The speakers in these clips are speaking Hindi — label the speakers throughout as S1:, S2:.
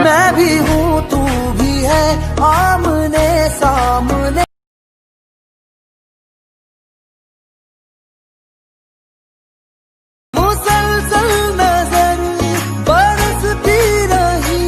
S1: मैं भी हूँ तू भी है, आमने सामने। मुसलसल नजर बरसती रही।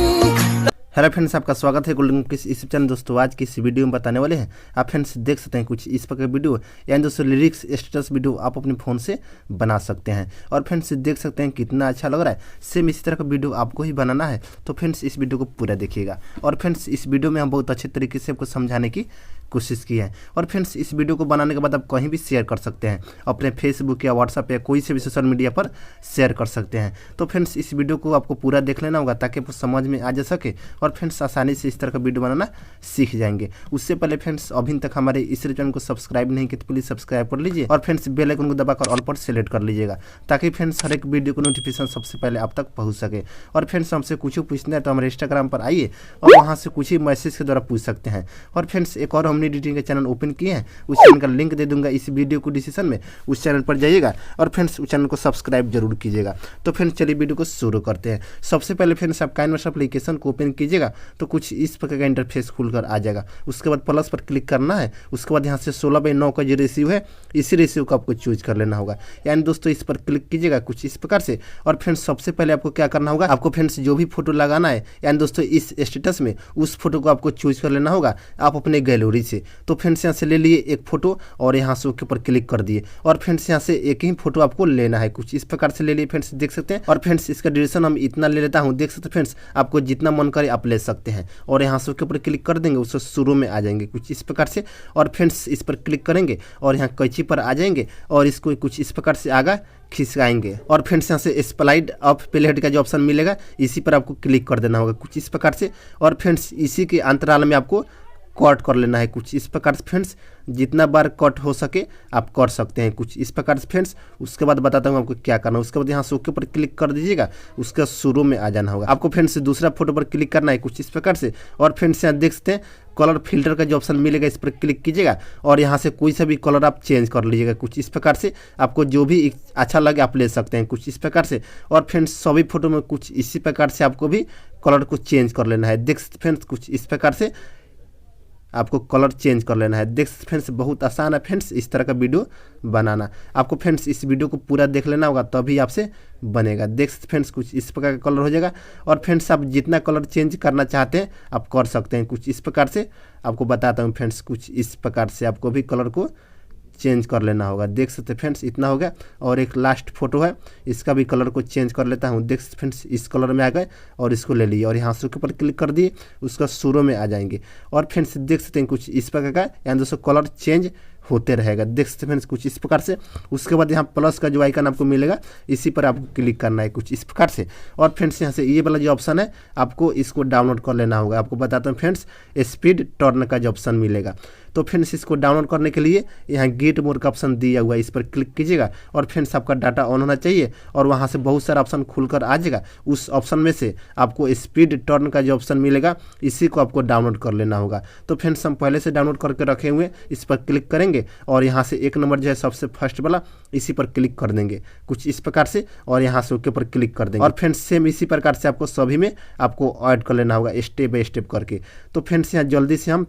S2: हेलो फ्रेंड्स, आपका स्वागत है गोल्डन मुकेश इस चैनल। दोस्तों आज की इस वीडियो में बताने वाले हैं, आप फ्रेंड्स देख सकते हैं कुछ इस प्रकार वीडियो, यानी दोस्तों लिरिक्स स्टेटस वीडियो आप अपने फ़ोन से बना सकते हैं। और फ्रेंड्स देख सकते हैं कितना अच्छा लग रहा है। सेम इसी तरह का वीडियो आपको ही बनाना है तो फ्रेंड्स इस वीडियो को पूरा देखिएगा। और फ्रेंड्स इस वीडियो में हम बहुत अच्छे तरीके से आपको समझाने की कोशिश की है। और फ्रेंड्स इस वीडियो को बनाने के बाद आप कहीं भी शेयर कर सकते हैं, अपने फेसबुक या व्हाट्सएप या कोई से भी सोशल मीडिया पर शेयर कर सकते हैं। तो फ्रेंड्स इस वीडियो को आपको पूरा देख लेना होगा ताकि आपको समझ में आ जा सके और फ्रेंड्स आसानी से इस तरह का वीडियो बनाना सीख जाएंगे। उससे पहले फ्रेंड्स अभी तक हमारे इस चैनल को सब्सक्राइब नहीं किया तो प्लीज़ सब्सक्राइब कर लीजिए और फ्रेंड्स बेल आइकन को दबाकर ऑल पर सेलेक्ट कर लीजिएगा ताकि फ्रेंड्स हर एक वीडियो को नोटिफिकेशन सबसे पहले आप तक पहुँच सके। और फ्रेंड्स हमसे कुछ पूछना है तो हमारे इंस्टाग्राम पर आइए और वहाँ से कुछ ही मैसेज के द्वारा पूछ सकते हैं। और फ्रेंड्स एक और हमने एडिटिंग का चैनल ओपन किए हैं, उस चैनल का लिंक दे दूंगा इस वीडियो को डिस्क्रिप्शन में, उस चैनल पर जाइएगा और फ्रेंड्स उस चैनल को सब्सक्राइब जरूर कीजिएगा। तो फ्रेंड्स चलिए वीडियो को शुरू करते हैं। सबसे पहले फ्रेंड्स आप काइनमास्टर एप्लीकेशन को ओपन कीजिएगा तो कुछ इस प्रकार का इंटरफेस खुलकर आ जाएगा। उसके बाद प्लस पर क्लिक करना है। उसके बाद यहाँ से 16:9 का जो रेशियो है इसी रेशियो को आपको चूज कर लेना होगा, यानी दोस्तों इस पर क्लिक कीजिएगा कुछ इस प्रकार से। और फ्रेंड्स सबसे पहले आपको क्या करना होगा, आपको फ्रेंड्स जो भी फोटो लगाना है, यानी दोस्तों इस स्टेटस में उस फोटो को आपको चूज कर लेना होगा आप अपने गैलरी से। तो फ्रेंड्स यहाँ से ले लिए एक फोटो और यहाँ से ओके पर क्लिक कर दिए। और फ्रेंड्स यहाँ से एक ही फोटो आपको लेना है, कुछ इस प्रकार से ले लिए फ्रेंड्स, देख सकते हैं। और फ्रेंड्स इसका ड्यूरेशन हम इतना ले लेता हूँ, देख सकते हैं फ्रेंड्स, आपको जितना मन करे आप ले सकते हैं। और यहाँ से ओके पर क्लिक कर देंगे, उससे शुरू में आ जाएंगे कुछ इस प्रकार से। और फ्रेंड्स इस पर क्लिक करेंगे और यहाँ कैंची पर आ जाएंगे और इसको कुछ इस प्रकार से आगे खिसकाएंगे। और फ्रेंड्स यहाँ से स्प्लाइड ऑफ प्लेहेड का जो ऑप्शन मिलेगा इसी पर आपको क्लिक कर देना होगा कुछ इस प्रकार से। और फ्रेंड्स इसी के अंतराल में आपको कट कर लेना है कुछ इस प्रकार से फ्रेंड्स, जितना बार कट हो सके आप कर सकते हैं कुछ इस प्रकार से फ्रेंड्स। उसके बाद बताता हूँ आपको क्या करना है। उसके बाद यहाँ से ओके पर क्लिक कर दीजिएगा, उसका शुरू में आ जाना होगा। आपको फ्रेंड्स दूसरा फोटो पर क्लिक करना है कुछ इस प्रकार से। और फ्रेंड्स यहाँ देख सकते हैं कलर फिल्टर का जो ऑप्शन मिलेगा इस पर क्लिक कीजिएगा और यहाँ से कोई सा भी कलर आप चेंज कर लीजिएगा कुछ इस प्रकार से। आपको जो भी अच्छा लगे आप ले सकते हैं कुछ इस प्रकार से। और फ्रेंड्स सभी फोटो में कुछ इसी प्रकार से आपको भी कलर को चेंज कर लेना है, देख सकते फ्रेंड्स कुछ इस प्रकार से आपको कलर चेंज कर लेना है। देख फ्रेंड्स बहुत आसान है फ्रेंड्स इस तरह का वीडियो बनाना। आपको फ्रेंड्स इस वीडियो को पूरा देख लेना होगा तभी आपसे बनेगा। देख फ्रेंड्स कुछ इस प्रकार का कलर हो जाएगा। और फ्रेंड्स आप जितना कलर चेंज करना चाहते हैं आप कर सकते हैं कुछ इस प्रकार से। आपको बताता हूँ फ्रेंड्स कुछ इस प्रकार से आपको भी कलर को चेंज कर लेना होगा। देख सकते फ्रेंड्स इतना हो गया। और एक लास्ट फोटो है, इसका भी कलर को चेंज कर लेता हूँ। देख सकते फ्रेंड्स इस कलर में आ गए और इसको ले लिए और यहाँ से ऊपर क्लिक कर दिए, उसका शुरू में आ जाएंगे। और फ्रेंड्स देख सकते हैं कुछ इस प्रकार का, यानी दोस्तों कलर चेंज होते रहेगा, देख सकते फ्रेंड्स कुछ इस प्रकार से। उसके बाद यहाँ प्लस का जो आइकन आपको मिलेगा इसी पर आपको क्लिक करना है कुछ इस प्रकार से। और फ्रेंड्स यहाँ से ये वाला जो ऑप्शन है आपको इसको डाउनलोड कर लेना होगा। आपको बताता हूँ फ्रेंड्स स्पीड टर्न का जो ऑप्शन मिलेगा, तो फ्रेंड्स इसको डाउनलोड करने के लिए यहाँ गेट मोड का ऑप्शन दिया हुआ है, इस पर क्लिक कीजिएगा। और फ्रेंड्स आपका डाटा ऑन होना चाहिए और वहाँ से बहुत सारा ऑप्शन खुलकर आ जाएगा। उस ऑप्शन में से आपको स्पीड टर्न का जो ऑप्शन मिलेगा इसी को आपको डाउनलोड कर लेना होगा। तो फ्रेंड्स हम पहले से डाउनलोड करके रखे हुए, इस पर क्लिक करेंगे और यहाँ से एक नंबर जो है सबसे फर्स्ट वाला इसी पर क्लिक कर देंगे कुछ इस प्रकार से। और यहाँ से ओके पर क्लिक कर देंगे। और फ्रेंड्स सेम इसी प्रकार से आपको सभी में आपको ऐड कर लेना होगा स्टेप बाय स्टेप करके। तो फ्रेंड्स यहाँ जल्दी से हम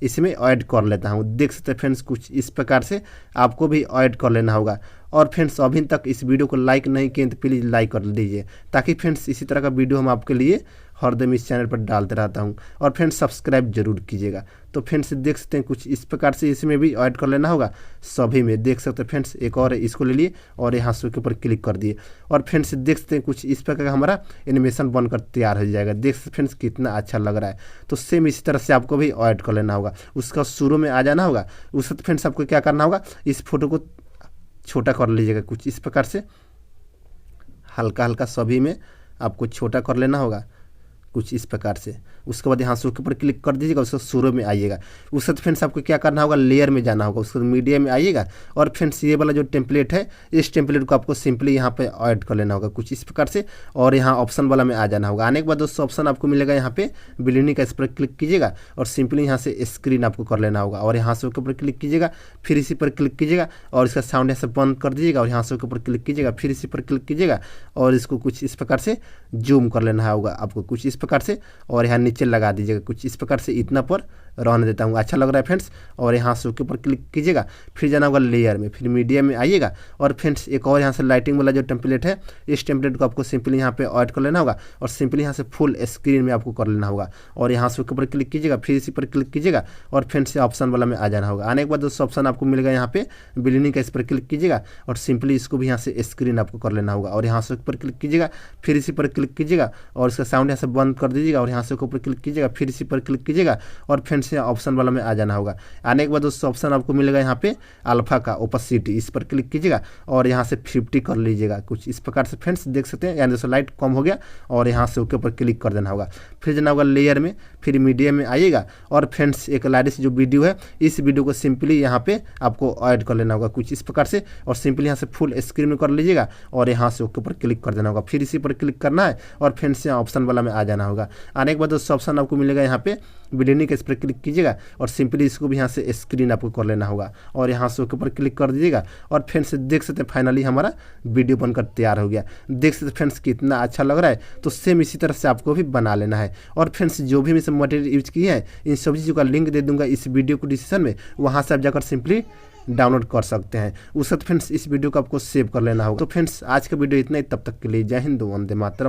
S2: इसमें ऐड कर लेता हूँ, देख सकते हैं फ्रेंड्स कुछ इस प्रकार से आपको भी ऐड कर लेना होगा। और फ्रेंड्स अभी तक इस वीडियो को लाइक नहीं किए तो प्लीज़ लाइक कर दीजिए ताकि फ्रेंड्स इसी तरह का वीडियो हम आपके लिए हरदम इस चैनल पर डालते रहता हूं। और फ्रेंड्स सब्सक्राइब जरूर कीजिएगा। तो फ्रेंड्स देख सकते हैं कुछ इस प्रकार से इसमें भी ऐड कर लेना होगा सभी में, देख सकते हैं फ्रेंड्स। एक और इसको ले लिए और यहाँ से के ऊपर क्लिक कर दिए। और फ्रेंड्स देख सकते हैं कुछ इस प्रकार का हमारा एनिमेशन बनकर तैयार हो जाएगा, देख सकते फ्रेंड्स कितना अच्छा लग रहा है। तो सेम इसी तरह से आपको भी ऐड कर लेना होगा, उसका शुरू में आ जाना होगा। उससे फ्रेंड्स आपको क्या करना होगा, इस फोटो को छोटा कर लीजिएगा कुछ इस प्रकार से, हल्का हल्का सभी में आपको छोटा कर लेना होगा कुछ इस प्रकार से। उसके बाद यहाँ से ऊपर क्लिक कर दीजिएगा, उसके शुरू में आइएगा। उसके बाद फ्रेंड्स आपको क्या करना होगा, लेयर में जाना होगा, उसके बाद मीडिया में आइएगा। और फ्रेंड्स ये वाला जो टेम्पलेट है इस टेम्पलेट को आपको सिंपली यहाँ पे ऐड कर लेना होगा कुछ इस प्रकार से। और यहाँ ऑप्शन वाला में आ जाना होगा। आने के बाद दोस्तों ऑप्शन आपको मिलेगा यहाँ पे बिलियनी का, इस पर क्लिक कीजिएगा और सिंपली यहाँ से स्क्रीन आपको कर लेना होगा। और यहाँ से ऊपर क्लिक कीजिएगा, फिर इसी पर क्लिक कीजिएगा और इसका साउंड यहाँ से बंद कर दीजिएगा। और यहाँ से ऊपर क्लिक कीजिएगा, फिर इसी पर क्लिक कीजिएगा और इसको कुछ इस प्रकार से जूम कर लेना होगा आपको कुछ इस प्रकार से, और यहाँ नीचे लगा दीजिएगा कुछ इस प्रकार से। इतना पर रहने देता हूँ, अच्छा लग रहा है फ्रेंड्स। और यहाँ से ओके पर क्लिक कीजिएगा, फिर जाना होगा लेयर में, फिर मीडिया में आइएगा और फ्रेंड्स एक और यहाँ से लाइटिंग वाला जो टेम्पलेट है, इस टेम्पलेट को आपको सिंपली यहाँ पे ऐड कर लेना होगा और सिंपली यहाँ से फुल स्क्रीन में आपको कर लेना होगा। और यहाँ से ओके पर क्लिक कीजिएगा, फिर इसी पर क्लिक कीजिएगा और फ्रेंड्स ऑप्शन वाला में आ जाना होगा। आने के बाद दोस्तों ऑप्शन आपको मिलेगा यहाँ पे बिलियनिंग का, इस पर क्लिक कीजिएगा और सिंपली इसको भी यहाँ से स्क्रीन आपको कर लेना होगा। और यहाँ से ऊपर क्लिक कीजिएगा, फिर इसी पर क्लिक कीजिएगा और इसका साउंड यहाँ से बंद कर दीजिएगा और यहाँ से ऊपर क्लिक कीजिएगा, फिर इसी पर क्लिक कीजिएगा और फ्रेंड्स यहाँ ऑप्शन वाला में आ जाना होगा। आने के बाद दोस्तों ऑप्शन आपको मिलेगा यहाँ पे अल्फा का ओपेसिटी, इस पर क्लिक कीजिएगा और यहाँ से 50 कर लीजिएगा कुछ इस प्रकार से। फ्रेंड्स देख सकते हैं यानी दोस्तों लाइट कम हो गया और यहाँ से ओके पर क्लिक कर देना होगा। फिर जाना होगा लेयर में, फिर मीडिया में आइएगा और फ्रेंड्स एक लेटेस्ट जो वीडियो है, इस वीडियो को सिंपली यहाँ पे आपको ऐड कर लेना होगा कुछ इस प्रकार से और सिंपली यहाँ से फुल स्क्रीन में कर लीजिएगा और यहाँ से ओके पर क्लिक कर देना होगा। फिर इसी पर क्लिक करना है और फ्रेंड्स यहाँ ऑप्शन वाला में आ जाना होगा। आने के बाद दोस्तों ऑप्शन आपको मिलेगा यहाँ पे बिलियनिंग का, इस पर क्लिक कीजिएगा और सिंपली इसको भी यहाँ से स्क्रीन आपको कर लेना होगा और यहाँ से ओके पर क्लिक कर दीजिएगा और फ्रेंड्स देख सकते हैं फाइनली हमारा वीडियो बनकर तैयार हो गया। देख सकते हैं फ्रेंड्स कितना अच्छा लग रहा है। तो सेम इसी तरह से आपको भी बना लेना है। और फ्रेंड्स जो भी मैं मटेरियल यूज किए हैं इन सब चीज़ों का लिंक दे दूंगा इस वीडियो को डिस्क्रिप्शन में, वहाँ से आप जाकर सिंपली डाउनलोड कर सकते हैं। उसके बाद फ्रेंड्स इस वीडियो को आपको सेव कर लेना होगा। तो फ्रेंड्स आज का वीडियो इतना ही, तब तक के लिए जय हिंद, वंदे मातरम।